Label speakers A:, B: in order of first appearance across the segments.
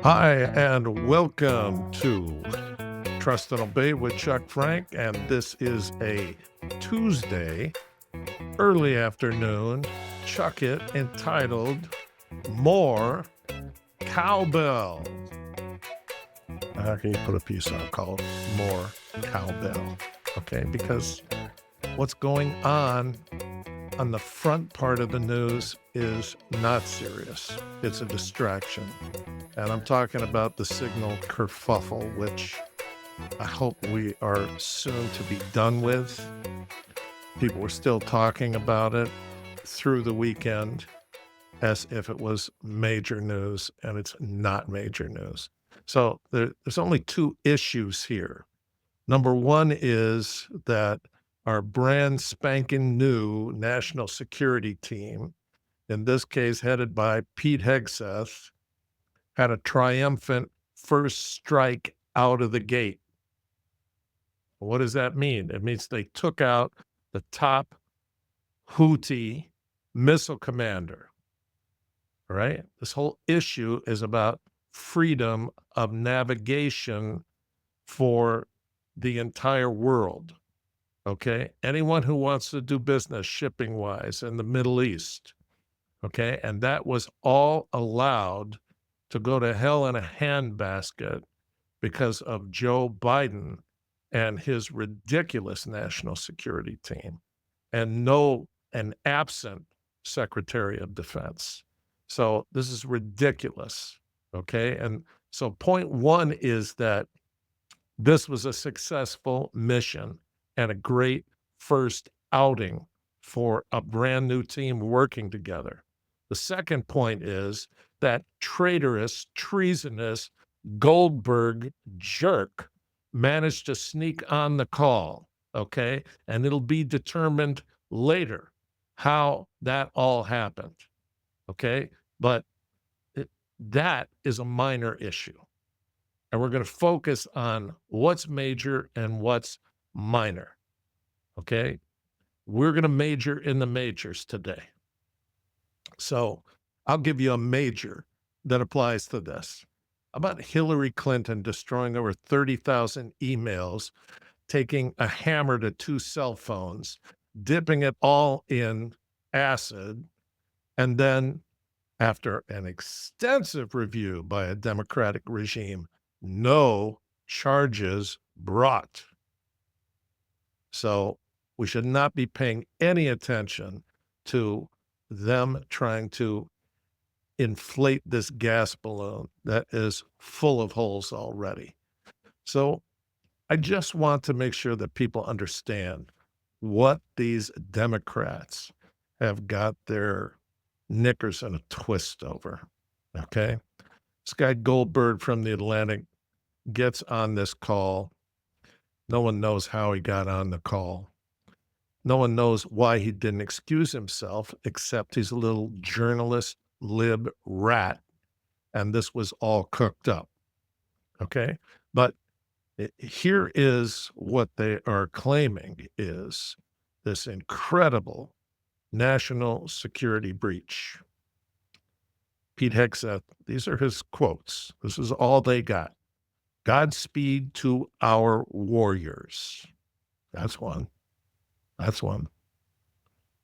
A: Hi, and welcome to Trust and Obey with Chuck Frank. And this is a Tuesday, early afternoon, Chuck It, entitled More Cowbell. How can you put a piece out called More Cowbell? Okay, because what's going on the front part of the news is not serious. It's a distraction. And I'm talking about the signal kerfuffle, which I hope we are soon to be done with. People were still talking about it through the weekend as if it was major news, and it's not major news. So there's only two issues here. Number one is that our brand spanking new national security team, in this case headed by Pete Hegseth, had a triumphant first strike out of the gate. What does that mean? It means they took out the top Houthi missile commander, right? This whole issue is about freedom of navigation for the entire world, okay? Anyone who wants to do business shipping-wise in the Middle East, okay? And that was all allowed to go to hell in a handbasket because of Joe Biden and his ridiculous national security team and an absent Secretary of Defense. So this is ridiculous, okay? And so point one is that this was a successful mission and a great first outing for a brand new team working together. The second point is that traitorous, treasonous Goldberg jerk managed to sneak on the call, okay? And it'll be determined later how that all happened, okay? But that is a minor issue. And we're going to focus on what's major and what's minor, okay? We're going to major in the majors today. So I'll give you a major that applies to this. About Hillary Clinton destroying over 30,000 emails, taking a hammer to two cell phones, dipping it all in acid, and then, after an extensive review by a Democratic regime, no charges brought. So we should not be paying any attention to them trying to inflate this gas balloon that is full of holes already. So I just want to make sure that people understand what these Democrats have got their knickers in a twist over, okay? This guy Goldberg from The Atlantic gets on this call. No one knows how he got on the call. No one knows why he didn't excuse himself, except he's a little journalist lib rat, and this was all cooked up, okay? But here is what they are claiming is this incredible national security breach. Pete Hegseth, these are his quotes. This is all they got. Godspeed to our warriors. That's one. That's one.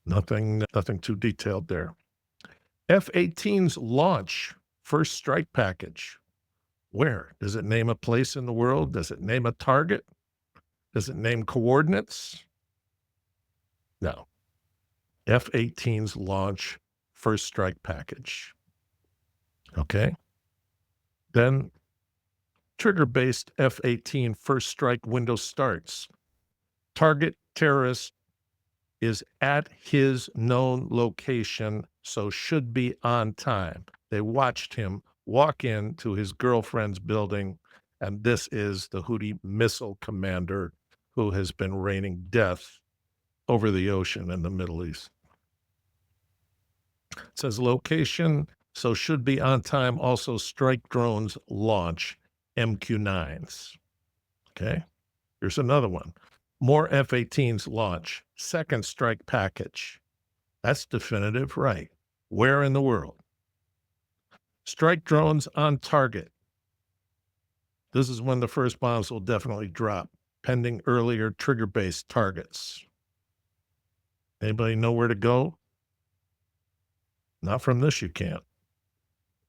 A: Nothing too detailed there. F-18's launch, first strike package. Where? Does it name a place in the world? Does it name a target? Does it name coordinates? No. F-18's launch, first strike package. Okay. Then trigger-based F-18 first strike window starts. Target terrorist is at his known location, so should be on time. They watched him walk into his girlfriend's building, and this is the Houthi missile commander who has been raining death over the ocean in the Middle East. It says location, so should be on time. Also, strike drones launch MQ-9s. Okay, here's another one. More F-18s launch, second strike package. That's definitive, right? Where in the world? Strike drones on target. This is when the first bombs will definitely drop, pending earlier trigger-based targets. Anybody know where to go? Not from this, you can't.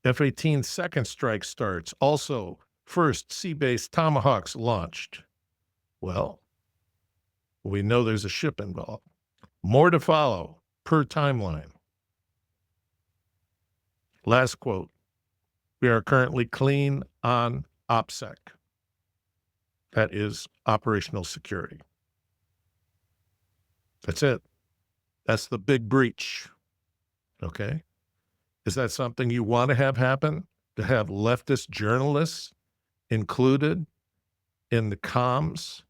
A: F-18 second strike starts. Also, first sea-based Tomahawks launched. Well, we know there's a ship involved. More to follow, per timeline. Last quote. We are currently clean on OPSEC. That is operational security. That's it. That's the big breach. Okay? Is that something you want to have happen? To have leftist journalists included in the comms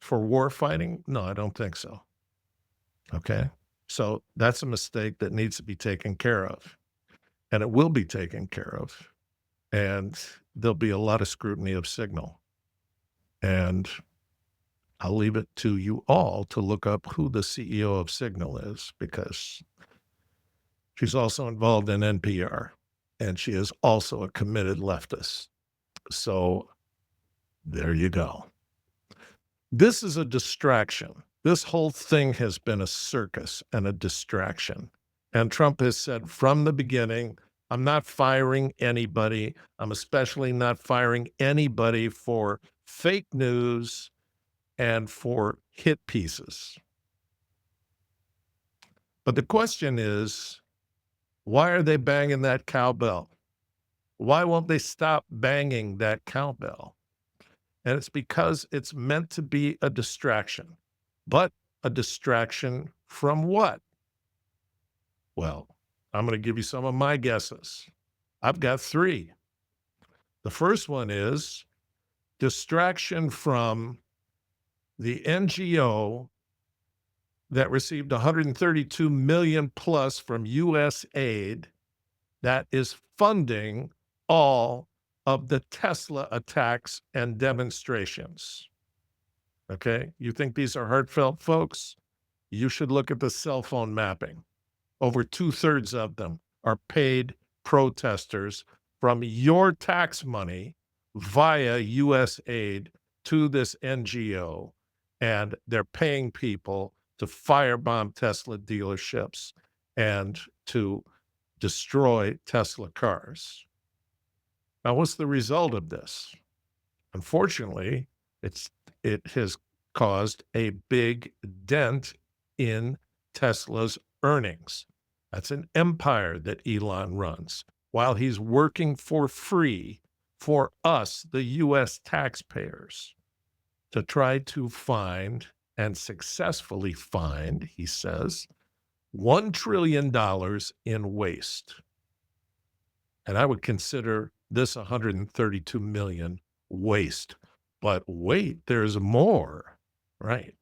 A: for war fighting? No, I don't think so. Okay? So that's a mistake that needs to be taken care of. And it will be taken care of. And there'll be a lot of scrutiny of Signal. And I'll leave it to you all to look up who the CEO of Signal is, because she's also involved in NPR, and she is also a committed leftist. So there you go. This is a distraction. This whole thing has been a circus and a distraction. And Trump has said from the beginning, I'm not firing anybody. I'm especially not firing anybody for fake news and for hit pieces. But the question is, why are they banging that cowbell? Why won't they stop banging that cowbell? And it's because it's meant to be a distraction. But a distraction from what? Well, I'm going to give you some of my guesses. I've got three. The first one is distraction from the NGO that received 132 million plus from USAID that is funding all of the Tesla attacks and demonstrations. Okay? You think these are heartfelt, folks? You should look at the cell phone mapping. Over 2/3 of them are paid protesters from your tax money via USAID to this NGO, and they're paying people to firebomb Tesla dealerships and to destroy Tesla cars. Now, what's the result of this? Unfortunately, it has caused a big dent in Tesla's earnings. That's an empire that Elon runs while he's working for free for us, the US taxpayers, to try to find and successfully find, he says, $1 trillion in waste. And I would consider this 132 million waste. But wait, there's more, right?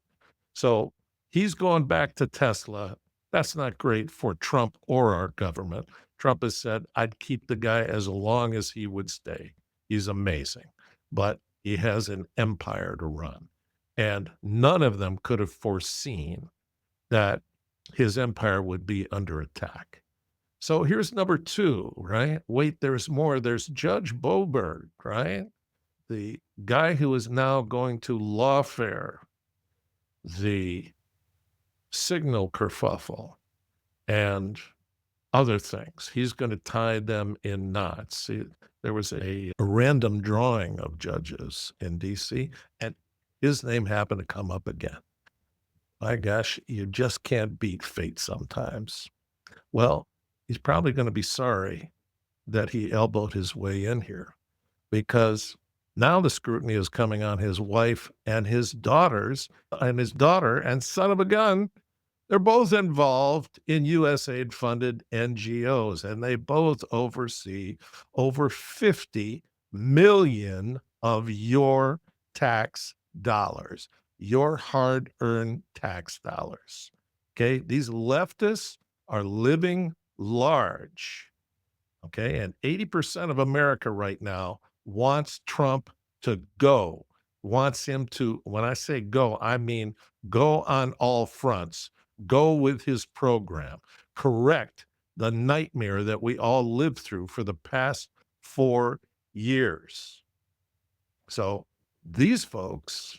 A: So he's going back to Tesla. That's not great for Trump or our government. Trump has said, I'd keep the guy as long as he would stay. He's amazing. But he has an empire to run. And none of them could have foreseen that his empire would be under attack. So here's number two, right? Wait, there's more. There's Judge Boberg, right? The guy who is now going to lawfare the Signal kerfuffle and other things. He's going to tie them in knots. See, there was a random drawing of judges in D.C., and his name happened to come up again. My gosh, you just can't beat fate sometimes. Well, he's probably going to be sorry that he elbowed his way in here, because now the scrutiny is coming on his wife and his daughters, and his daughter and son of a gun. They're both involved in USAID-funded NGOs, and they both oversee over 50 million of your tax dollars, your hard-earned tax dollars. Okay, these leftists are living large. Okay, and 80% of America right now wants Trump to go, wants him to, when I say go, I mean go on all fronts, go with his program, correct the nightmare that we all lived through for the past 4 years. So these folks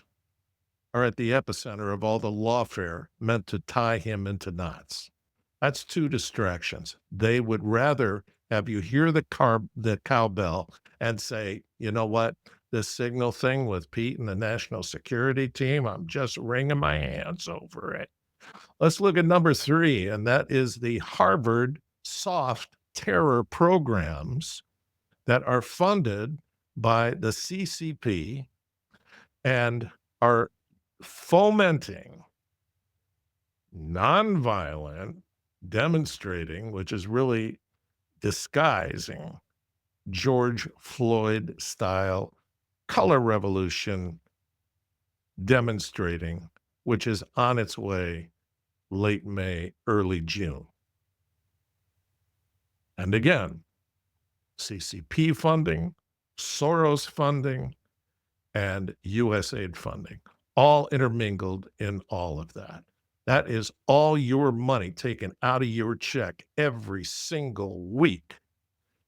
A: are at the epicenter of all the lawfare meant to tie him into knots. That's two distractions. They would rather have you hear the cowbell and say, you know what, this signal thing with Pete and the national security team, I'm just wringing my hands over it. Let's look at number 3, and that is the Harvard soft terror programs that are funded by the CCP and are fomenting nonviolent demonstrating, which is really disguising George Floyd style color revolution demonstrating, which is on its way late May, early June. And again, CCP funding, Soros funding, and USAID funding, all intermingled in all of that. That is all your money taken out of your check every single week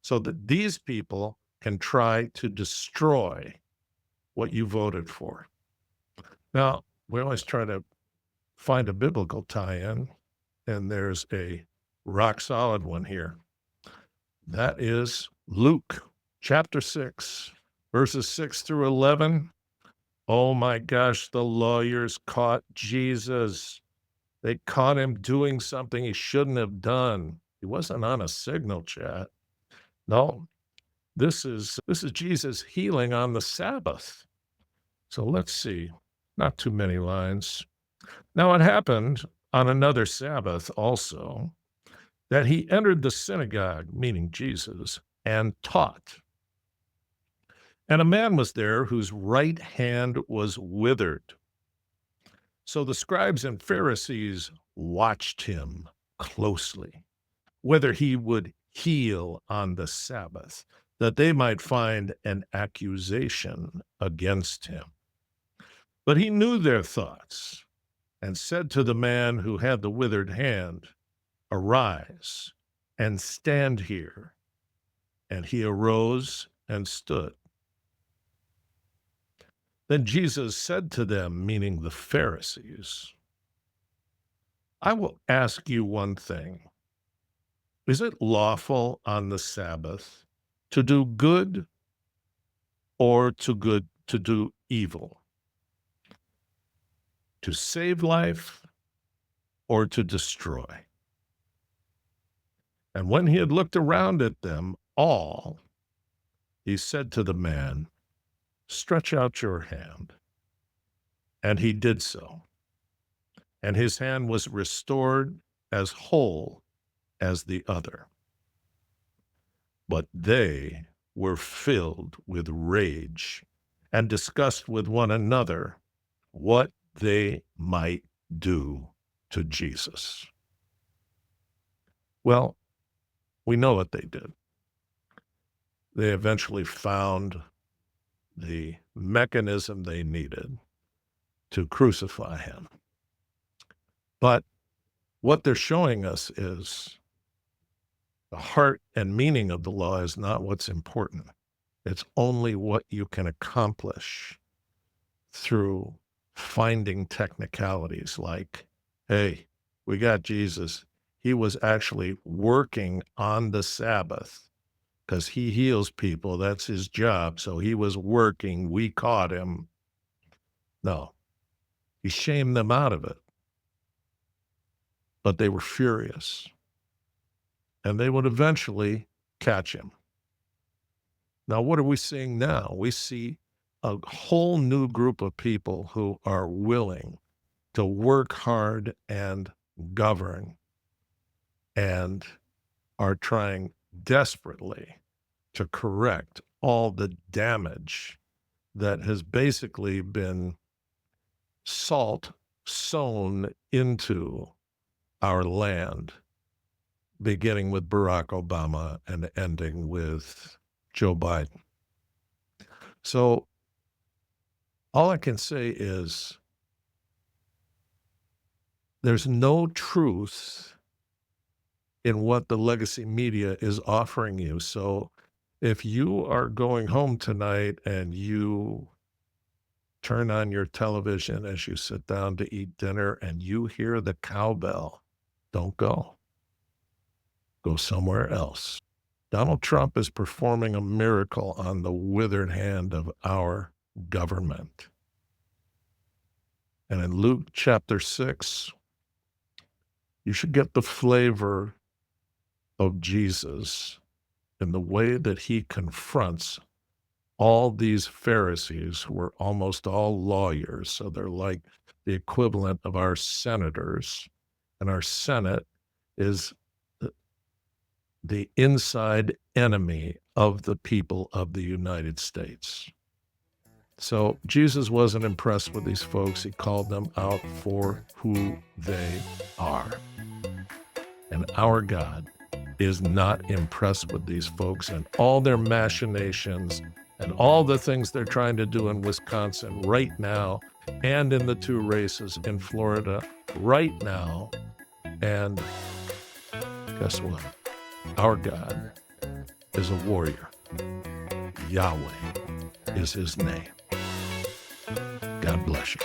A: so that these people can try to destroy what you voted for. Now, we always try to find a biblical tie-in, and there's a rock solid one here. That is Luke chapter 6, verses 6 through 11. Oh my gosh, the lawyers caught Jesus. They caught him doing something he shouldn't have done. He wasn't on a signal chat. No, this is Jesus healing on the Sabbath. So let's see. Not too many lines. Now it happened on another Sabbath also that he entered the synagogue, meaning Jesus, and taught. And a man was there whose right hand was withered. So the scribes and Pharisees watched him closely, whether he would heal on the Sabbath, that they might find an accusation against him. But he knew their thoughts and said to the man who had the withered hand, "Arise and stand here." And he arose and stood. Then Jesus said to them, meaning the Pharisees, "I will ask you one thing. Is it lawful on the Sabbath to do good or to do evil? To save life or to destroy?" And when he had looked around at them all, he said to the man, "Stretch out your hand." And he did so. And his hand was restored as whole as the other. But they were filled with rage and discussed with one another what they might do to Jesus. Well, we know what they did. They eventually found the mechanism they needed to crucify him. But what they're showing us is the heart and meaning of the law is not what's important. It's only what you can accomplish through finding technicalities like, hey, we got Jesus. He was actually working on the Sabbath because he heals people. That's his job. So he was working. We caught him. No, he shamed them out of it. But they were furious. And they would eventually catch him. Now, what are we seeing now? We see a whole new group of people who are willing to work hard and govern and are trying desperately to correct all the damage that has basically been salt sown into our land, beginning with Barack Obama and ending with Joe Biden. So all I can say is there's no truth in what the legacy media is offering you. So if you are going home tonight and you turn on your television as you sit down to eat dinner and you hear the cowbell, don't go. Go somewhere else. Donald Trump is performing a miracle on the withered hand of our government. And in Luke chapter 6, you should get the flavor of Jesus in the way that he confronts all these Pharisees who were almost all lawyers. So they're like the equivalent of our senators. And our Senate is the inside enemy of the people of the United States. So Jesus wasn't impressed with these folks. He called them out for who they are. And our God is not impressed with these folks and all their machinations and all the things they're trying to do in Wisconsin right now and in the 2 races in Florida right now. And guess what? Our God is a warrior. Yahweh is his name. God bless you.